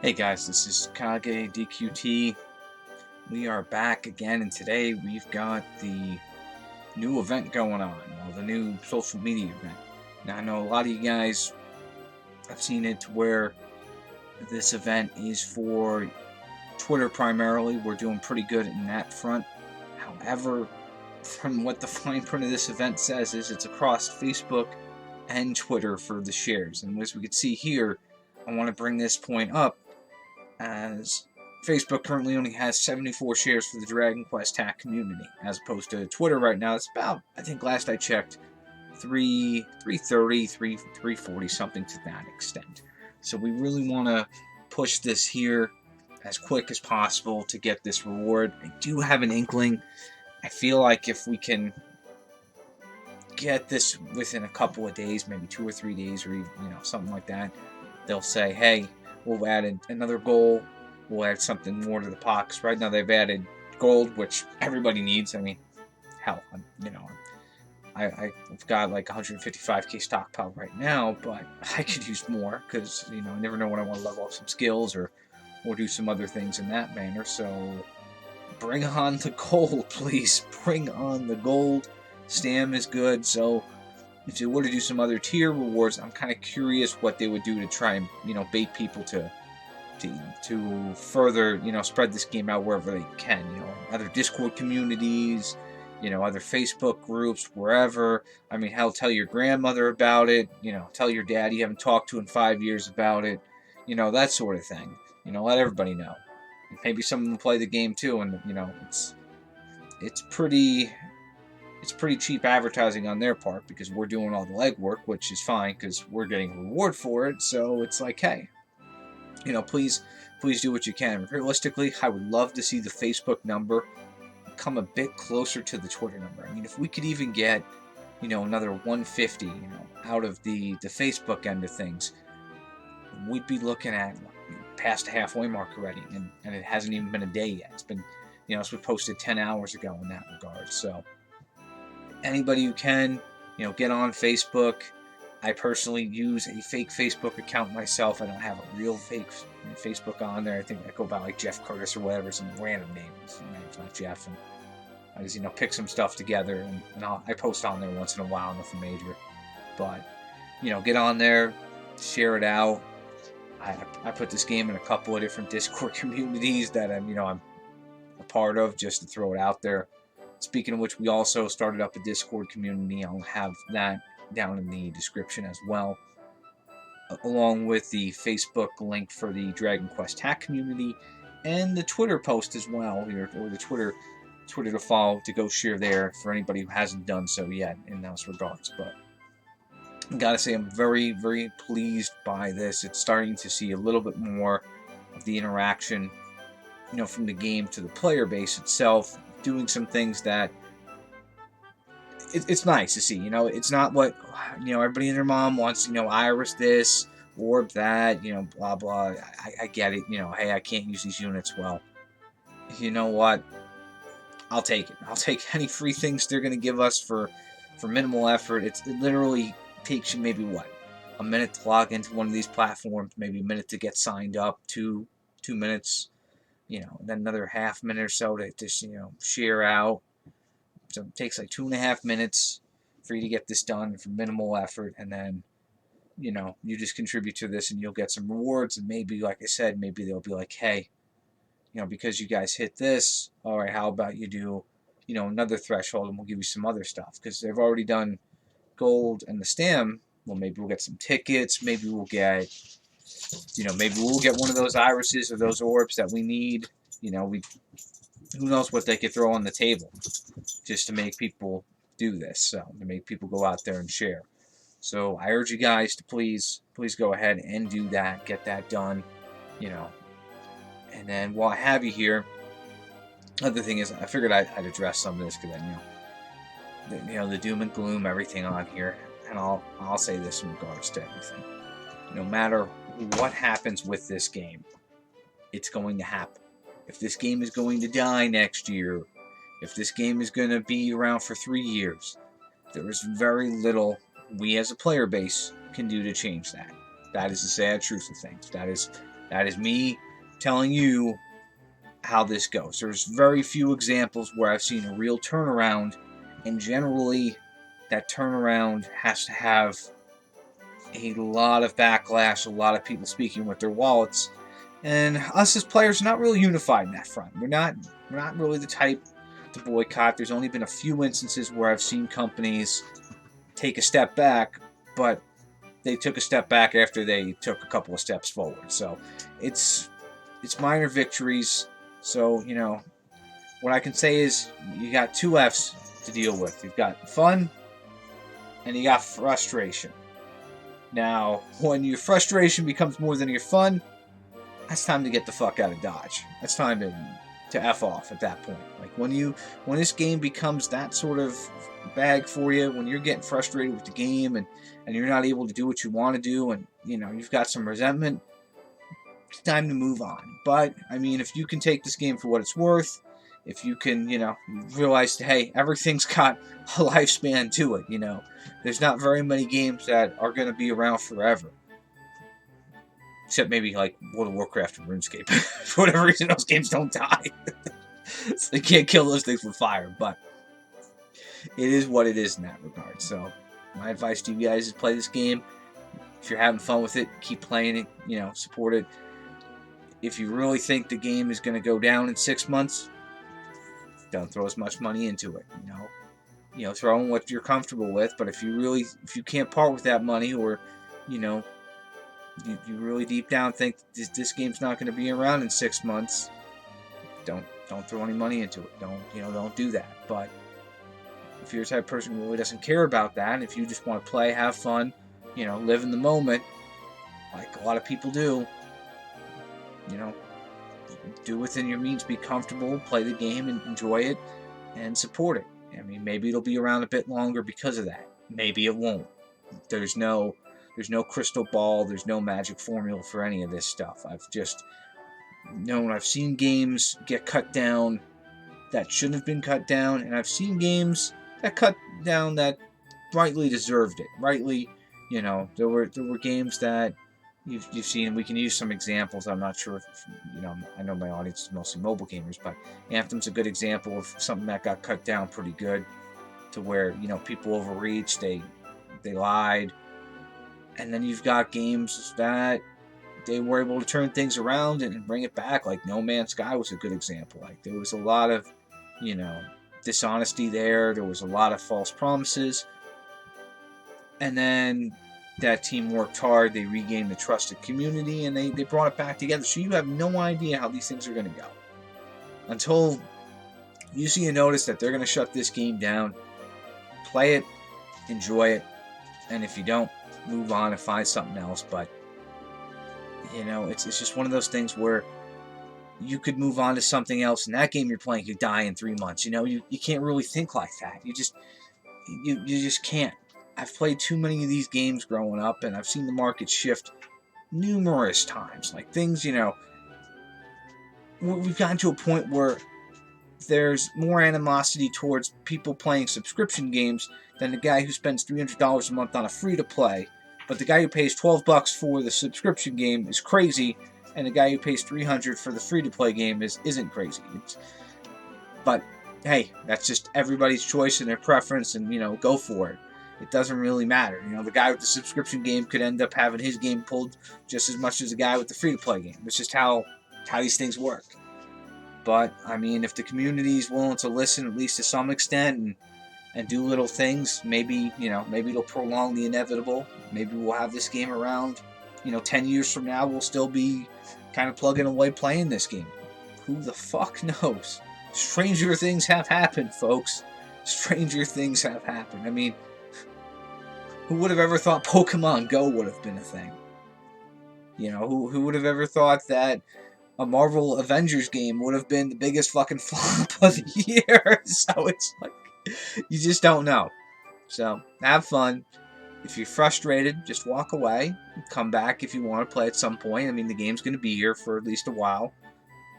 Hey guys, this is Kage DQT. We are back again, and today we've got the new event going on, well, the new social media event. Now, I know a lot of you guys have seen it to where this event is for Twitter primarily. We're doing pretty good in that front. However, from what the fine print of this event says, is it's across Facebook and Twitter for the shares. And as we can see here, I want to bring this point up as Facebook currently only has 74 shares for the Dragon Quest Tact community, as opposed to Twitter right now. It's about, I think last I checked, 330, 340, something to that extent. So we really want to push this here as quick as possible to get this reward. I do have an inkling. I feel like if we can get this within a couple of days, maybe 2 or 3 days, or even, something like that, they'll say, hey, we'll add another goal, we'll add something more to the pox. Right now they've added gold, which everybody needs. I mean, hell, I've got like 155k stockpile right now, but I could use more because I never know when I want to level up some skills or do some other things in that manner. So bring on the gold, please. Bring on the gold. Stam is good, so if they were to do some other tier rewards, I'm kind of curious what they would do to try and bait people to further spread this game out wherever they can. Other Discord communities, other Facebook groups, wherever. I mean, hell, tell your grandmother about it. Tell your dad you haven't talked to in 5 years about it. That sort of thing. Let everybody know. Maybe some of them play the game too, and it's pretty cheap advertising on their part because we're doing all the legwork, which is fine because we're getting a reward for it. So it's like, hey, please do what you can. Realistically, I would love to see the Facebook number come a bit closer to the Twitter number. I mean, if we could even get, another 150, out of the Facebook end of things, we'd be looking at past the halfway mark already, and it hasn't even been a day yet. It's been, it's been posted 10 hours ago in that regard. So anybody who can, get on Facebook. I personally use a fake Facebook account myself. I don't have a real fake Facebook on there. I think I go by like Jeff Curtis or whatever, some random name. His name's not Jeff, and I just pick some stuff together, and I post on there once in a while, nothing major. But get on there, share it out. I put this game in a couple of different Discord communities that I'm a part of, just to throw it out there. Speaking of which, we also started up a Discord community. I'll have that down in the description as well, along with the Facebook link for the Dragon Quest Tact community and the Twitter post as well, or the Twitter to follow to go share there for anybody who hasn't done so yet in those regards. But I gotta say, I'm very, very pleased by this. It's starting to see a little bit more of the interaction, from the game to the player base itself, doing some things that it's nice to see. It's not what everybody and their mom wants. Iris this, orb that. Blah blah. I get it. Hey, I can't use these units. Well, you know what? I'll take it. I'll take any free things they're gonna give us for minimal effort. It literally takes you maybe a minute to log into one of these platforms, maybe a minute to get signed up, 2 minutes, then another half minute or so to just share out. So it takes like 2.5 minutes for you to get this done for minimal effort, and then you just contribute to this and you'll get some rewards. And maybe, like I said, maybe they'll be like, hey, because you guys hit this, all right, how about you do another threshold and we'll give you some other stuff, because they've already done gold and the stem. Well, maybe we'll get some tickets, maybe we'll get one of those irises or those orbs that we need. Who knows what they could throw on the table just to make people do this, so to make people go out there and share. So I urge you guys to please go ahead and do that, get that done, And then while I have you here, other thing is, I figured I'd address some of this because the doom and gloom, everything on here, and I'll say this in regards to everything. No matter what happens with this game, it's going to happen. If this game is going to die next year, if this game is going to be around for 3 years, there is very little we as a player base can do to change that. That is the sad truth of things. That is That is me telling you how this goes. There's very few examples where I've seen a real turnaround, and generally that turnaround has to have a lot of backlash, a lot of people speaking with their wallets, and us as players are not really unified in that front. We're not really the type to boycott. There's only been a few instances where I've seen companies take a step back, but they took a step back after they took a couple of steps forward. So it's minor victories. So, what I can say is you got two F's to deal with. You've got fun and you got frustration. Now, when your frustration becomes more than your fun, that's time to get the fuck out of Dodge. That's time to F off at that point. Like when this game becomes that sort of bag for you, when you're getting frustrated with the game and you're not able to do what you want to do, and you've got some resentment, it's time to move on. But I mean, if you can take this game for what it's worth, if you can, realize, hey, everything's got a lifespan to it. There's not very many games that are going to be around forever. Except maybe like World of Warcraft and RuneScape. For whatever reason, those games don't die. So they can't kill those things with fire. But it is what it is in that regard. So my advice to you guys is play this game. If you're having fun with it, keep playing it. Support it. If you really think the game is going to go down in 6 months, don't throw as much money into it. Throw in what you're comfortable with. But if you can't part with that money, or you really deep down think this game's not going to be around in 6 months, don't throw any money into it. Don't do that. But if you're the type of person who really doesn't care about that, and if you just want to play, have fun, live in the moment, like a lot of people do, do within your means, be comfortable, play the game and enjoy it, and support it. I mean, maybe it'll be around a bit longer because of that. Maybe it won't. There's no crystal ball. There's no magic formula for any of this stuff. I've seen games get cut down that shouldn't have been cut down, and I've seen games that cut down that rightly deserved it. Rightly, there were games that you've seen. We can use some examples. I'm not sure if I know my audience is mostly mobile gamers, but Anthem's a good example of something that got cut down pretty good, to where people overreached, they lied, and then you've got games that they were able to turn things around and bring it back. Like No Man's Sky was a good example. Like there was a lot of dishonesty there. There was a lot of false promises, and then that team worked hard. They regained the trust of community, and they brought it back together. So you have no idea how these things are going to go until you see a notice that they're going to shut this game down. Play it, enjoy it, and if you don't, move on and find something else. But it's just one of those things where you could move on to something else, and that game you're playing could die in 3 months. You can't really think like that. You just can't. I've played too many of these games growing up, and I've seen the market shift numerous times. Like things, we've gotten to a point where there's more animosity towards people playing subscription games than the guy who spends $300 a month on a free-to-play. But the guy who pays $12 for the subscription game is crazy, and the guy who pays $300 for the free-to-play game isn't crazy. But hey, that's just everybody's choice and their preference, and go for it. It doesn't really matter. The guy with the subscription game could end up having his game pulled just as much as the guy with the free-to-play game. It's just how these things work. But I mean, if the community is willing to listen at least to some extent and do little things, maybe it'll prolong the inevitable. Maybe we'll have this game around. 10 years from now, we'll still be kind of plugging away playing this game. Who the fuck knows? Stranger things have happened, folks. Stranger things have happened. I mean, who would have ever thought Pokemon Go would have been a thing? Who would have ever thought that a Marvel Avengers game would have been the biggest fucking flop of the year? So it's like, you just don't know. So have fun. If you're frustrated, just walk away. Come back if you want to play at some point. I mean, the game's going to be here for at least a while.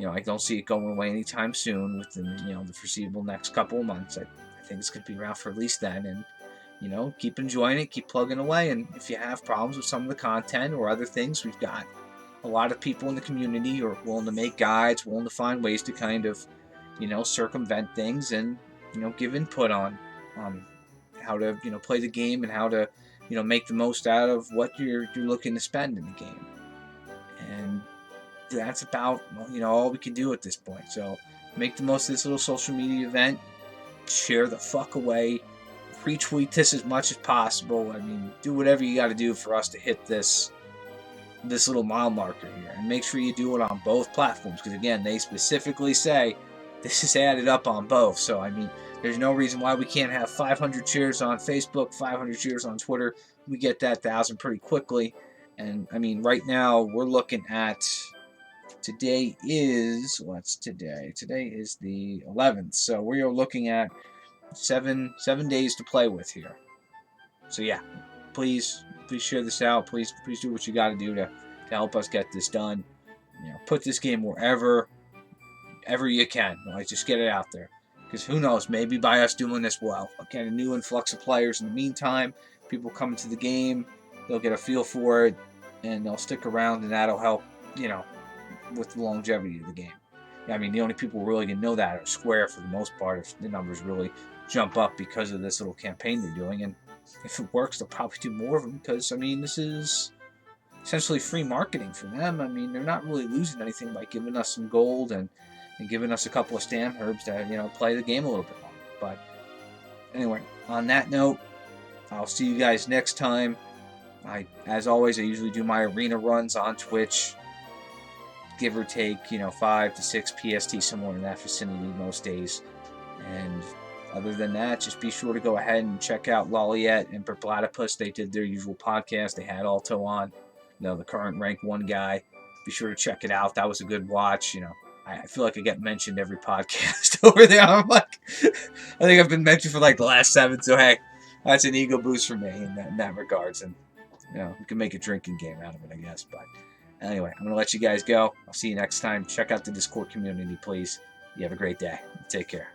I don't see it going away anytime soon within the foreseeable next couple of months. I think it's going to be around for at least then. And keep enjoying it, keep plugging away, and if you have problems with some of the content or other things, we've got a lot of people in the community are willing to make guides, willing to find ways to kind of, circumvent things and, give input on how to, play the game and how to, make the most out of what you're looking to spend in the game. And that's about, all we can do at this point. So make the most of this little social media event. Share the fuck away. Retweet this as much as possible. I mean, do whatever you got to do for us to hit this little mile marker here, and make sure you do it on both platforms, because again, they specifically say this is added up on both. So I mean, there's no reason why we can't have 500 shares on Facebook, 500 shares on Twitter. We get that 1,000 pretty quickly. And I mean, right now we're looking at, today is, what's today? Today is the 11th. So we are looking at seven days to play with here. So yeah, please share this out. Please do what you got to do to help us get this done. Put this game wherever you can. Like, just get it out there. Because who knows, maybe by us doing this, we'll get a new influx of players in the meantime. People coming to the game, they'll get a feel for it, and they'll stick around, and that'll help, with the longevity of the game. I mean, the only people really going to know that are Square for the most part, if the numbers really jump up because of this little campaign they're doing. And if it works, they'll probably do more of them, because, I mean, this is essentially free marketing for them. I mean, they're not really losing anything by giving us some gold and giving us a couple of stamp herbs to, play the game a little bit longer. But anyway, on that note, I'll see you guys next time. As always, I usually do my arena runs on Twitch, give or take, 5 to 6 PST, somewhere in that vicinity most days. And other than that, just be sure to go ahead and check out Lolliet and Platypus. They did their usual podcast. They had Alto on, the current rank 1 guy. Be sure to check it out. That was a good watch. I feel like I get mentioned every podcast over there. I'm like, I think I've been mentioned for like the last 7. So hey, that's an ego boost for me in that regards. And we can make a drinking game out of it, I guess. But anyway, I'm gonna let you guys go. I'll see you next time. Check out the Discord community, please. You have a great day. Take care.